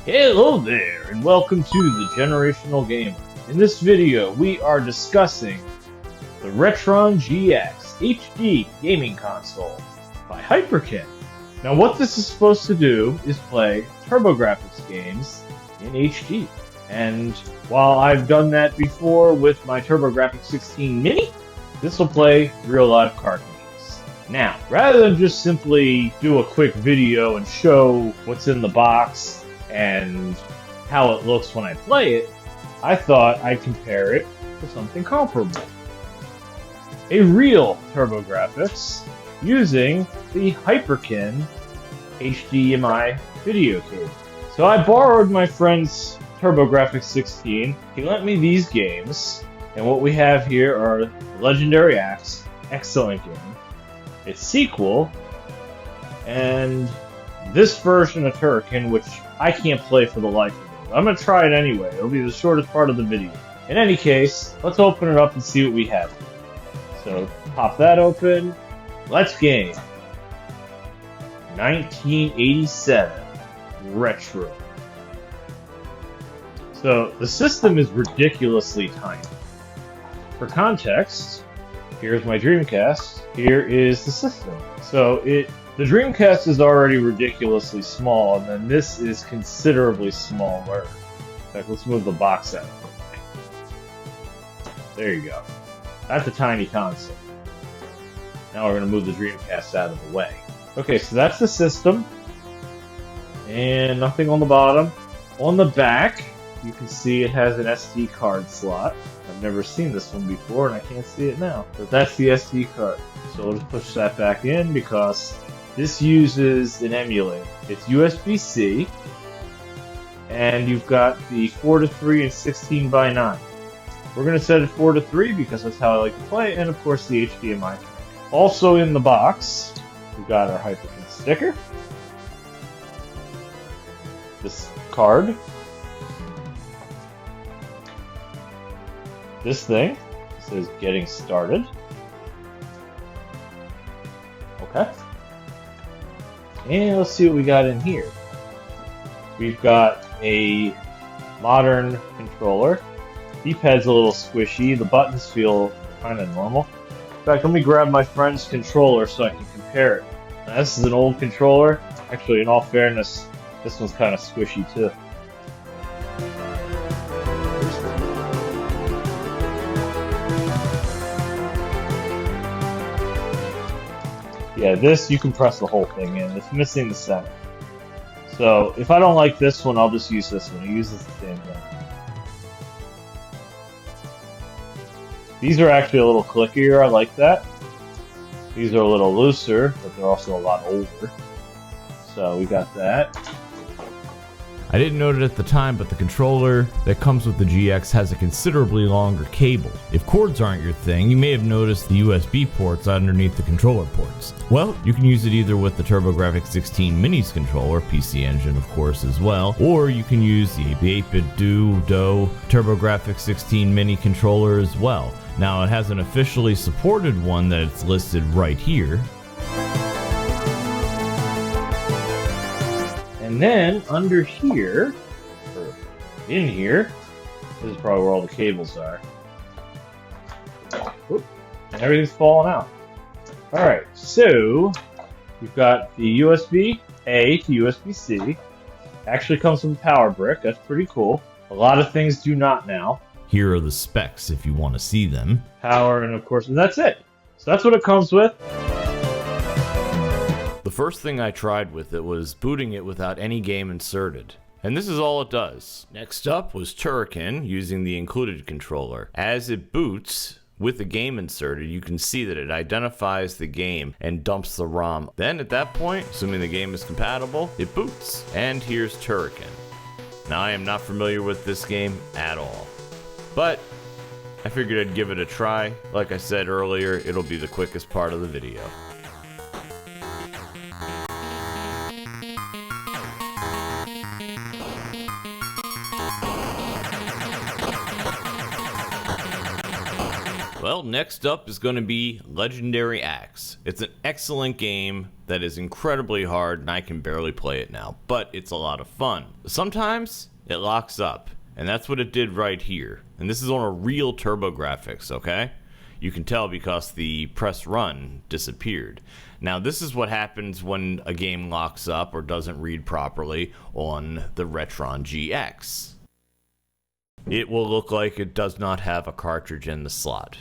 Hello there, and welcome to the Generational Gamer. In this video, we are discussing the RetroN GX HD gaming console by Hyperkin. Now, what this is supposed to do is play TurboGrafx games in HD. And while I've done that before with my TurboGrafx 16 Mini, this will play real live cartridges. Now, rather than just simply do a quick video and show what's in the box and how it looks when I play it, I thought I'd compare it to something comparable. A real TurboGrafx using the Hyperkin HDMI video cable. So I borrowed my friend's TurboGrafx 16. He lent me these games, and what we have here are Legendary Axe, excellent game, its sequel, and this version of Turrican, which I can't play for the life of me. I'm going to try it anyway. It'll be the shortest part of the video. In any case, let's open it up and see what we have. So, pop that open. Let's game. 1987. Retro. So, the system is ridiculously tiny. For context, here's my Dreamcast. Here is the system. So, the Dreamcast is already ridiculously small, and then this is considerably smaller. In fact, let's move the box out. There you go. That's a tiny console. Now we're going to move the Dreamcast out of the way. Okay, so that's the system. And nothing on the bottom. On the back, you can see it has an SD card slot. I've never seen this one before, and I can't see it now. But that's the SD card. So let's push that back in because this uses an emulator. It's USB-C, and you've got the 4:3 and 16:9. We're going to set it 4:3 because that's how I like to play, and of course the HDMI. Also in the box, we've got our Hyperkin sticker, this card, this thing says "Getting Started." Okay. And let's see what we got in here. We've got a modern controller. D-pad's a little squishy. The buttons feel kind of normal. In fact, let me grab my friend's controller so I can compare it. Now, this is an old controller. Actually, in all fairness, this one's kind of squishy too. Yeah, this, you can press the whole thing in. It's missing the center. So, if I don't like this one, I'll just use this one. It uses the same thing. These are actually a little clickier. I like that. These are a little looser, but they're also a lot older. So, we got that. I didn't note it at the time, but the controller that comes with the GX has a considerably longer cable. If cords aren't your thing, you may have noticed the USB ports underneath the controller ports. Well, you can use it either with the TurboGrafx 16 Mini's controller, PC Engine of course as well, or you can use the 8-bit Do TurboGrafx 16 Mini controller as well. Now it has an officially supported one that it's listed right here. And then under here, or in here, this is probably where all the cables are. Oop, and everything's falling out. Alright, so we've got the USB-A to USB-C. Actually comes with a power brick, that's pretty cool. A lot of things do not now. Here are the specs if you want to see them. Power, and of course, and that's it. So that's what it comes with. The first thing I tried with it was booting it without any game inserted. And this is all it does. Next up was Turrican using the included controller. As it boots, with the game inserted, you can see that it identifies the game and dumps the ROM. Then at that point, assuming the game is compatible, it boots. And here's Turrican. Now I am not familiar with this game at all, but I figured I'd give it a try. Like I said earlier, it'll be the quickest part of the video. Well, next up is going to be Legendary Axe. It's an excellent game that is incredibly hard and I can barely play it now, but it's a lot of fun. Sometimes it locks up, and that's what it did right here. And this is on a real TurboGrafx, okay? You can tell because the press run disappeared. Now this is what happens when a game locks up or doesn't read properly on the RetroN GX. It will look like it does not have a cartridge in the slot.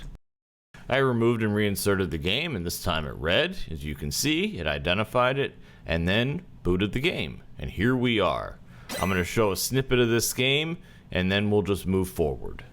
I removed and reinserted the game, and this time it read. As you can see, it identified it and then booted the game. And here we are. I'm going to show a snippet of this game and then we'll just move forward.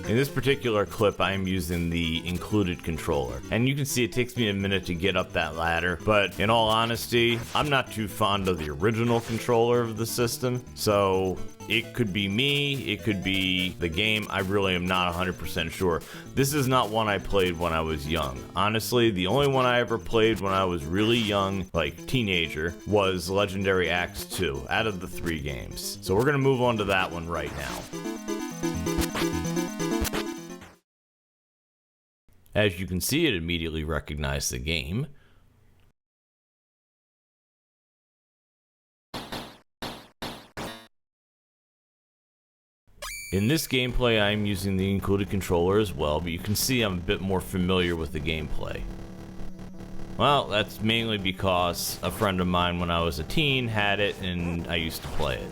In this particular clip, I am using the included controller, and you can see it takes me a minute to get up that ladder, but in all honesty, I'm not too fond of the original controller of the system, so it could be me, it could be the game, I really am not 100% sure. This is not one I played when I was young. Honestly, the only one I ever played when I was really young, like teenager, was Legendary Axe 2, out of the 3 games. So we're gonna move on to that one right now. As you can see, it immediately recognized the game. In this gameplay, I am using the included controller as well, but you can see I'm a bit more familiar with the gameplay. Well, that's mainly because a friend of mine when I was a teen had it and I used to play it.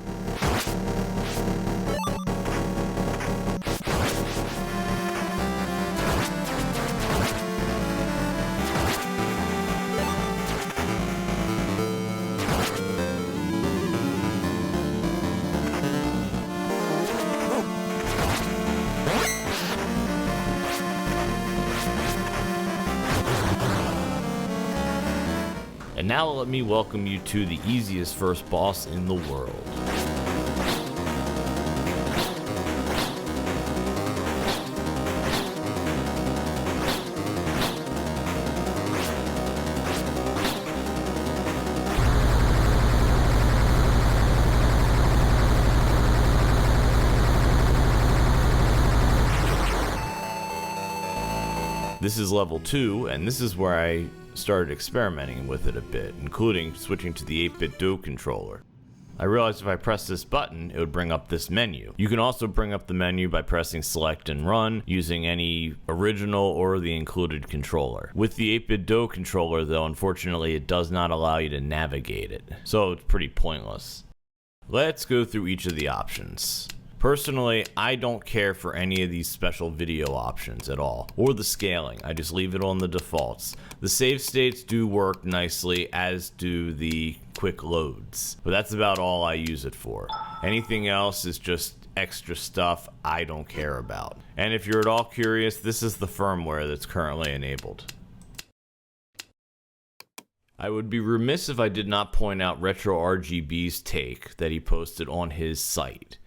And now let me welcome you to the easiest first boss in the world. This is level 2, and this is where I started experimenting with it a bit, including switching to the 8-bit DO controller. I realized if I press this button, it would bring up this menu. You can also bring up the menu by pressing select and run using any original or the included controller. With the 8-bit DO controller though, unfortunately it does not allow you to navigate it, so it's pretty pointless. Let's go through each of the options. Personally, I don't care for any of these special video options at all, or the scaling. I just leave it on the defaults. The save states do work nicely, as do the quick loads, but that's about all I use it for. Anything else is just extra stuff I don't care about. And if you're at all curious, this is the firmware that's currently enabled. I would be remiss if I did not point out RetroRGB's take that he posted on his site.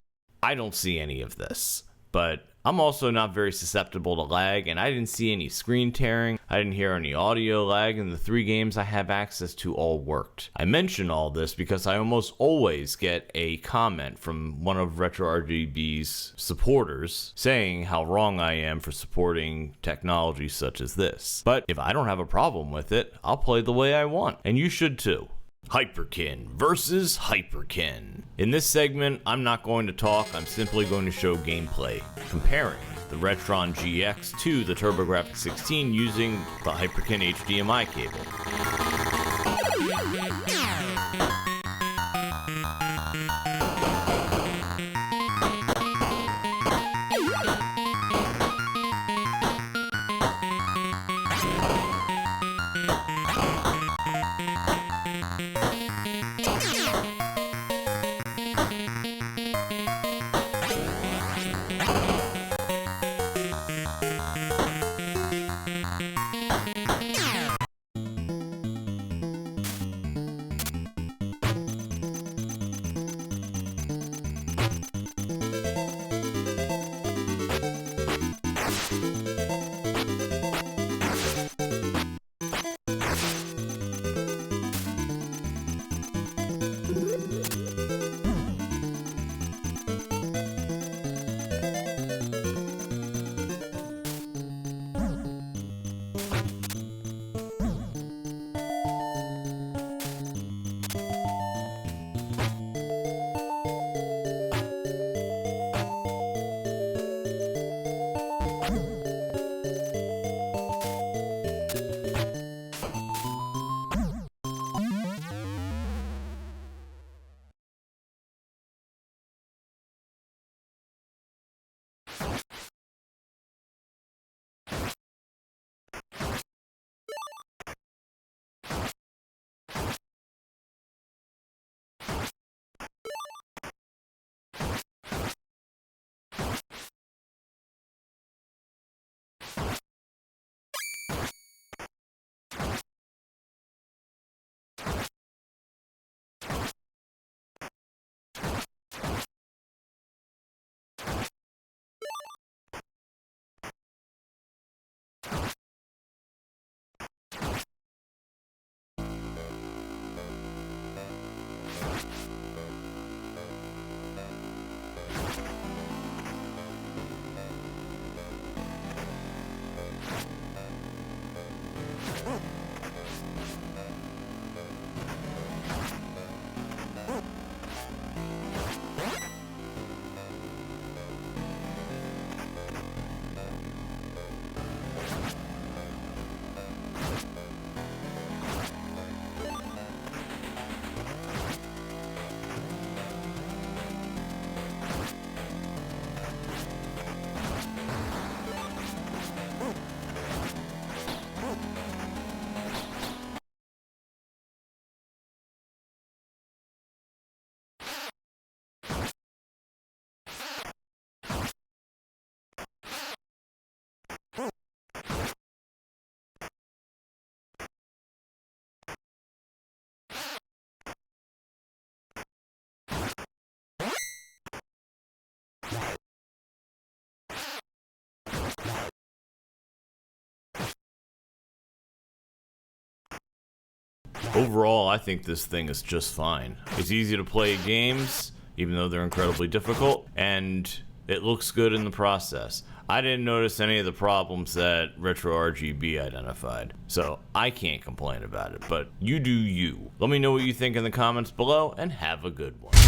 I don't see any of this, but I'm also not very susceptible to lag, and I didn't see any screen tearing, I didn't hear any audio lag, and the 3 games I have access to all worked. I mention all this because I almost always get a comment from one of RetroRGB's supporters saying how wrong I am for supporting technology such as this. But if I don't have a problem with it, I'll play the way I want, and you should too. Hyperkin versus Hyperkin. In this segment, I'm not going to talk, I'm simply going to show gameplay, comparing the RetroN GX to the TurboGrafx 16 using the Hyperkin HDMI cable. Overall, I think this thing is just fine. It's easy to play games, even though they're incredibly difficult, and it looks good in the process. I didn't notice any of the problems that RetroRGB identified, so I can't complain about it, but you do you. Let me know what you think in the comments below, and have a good one.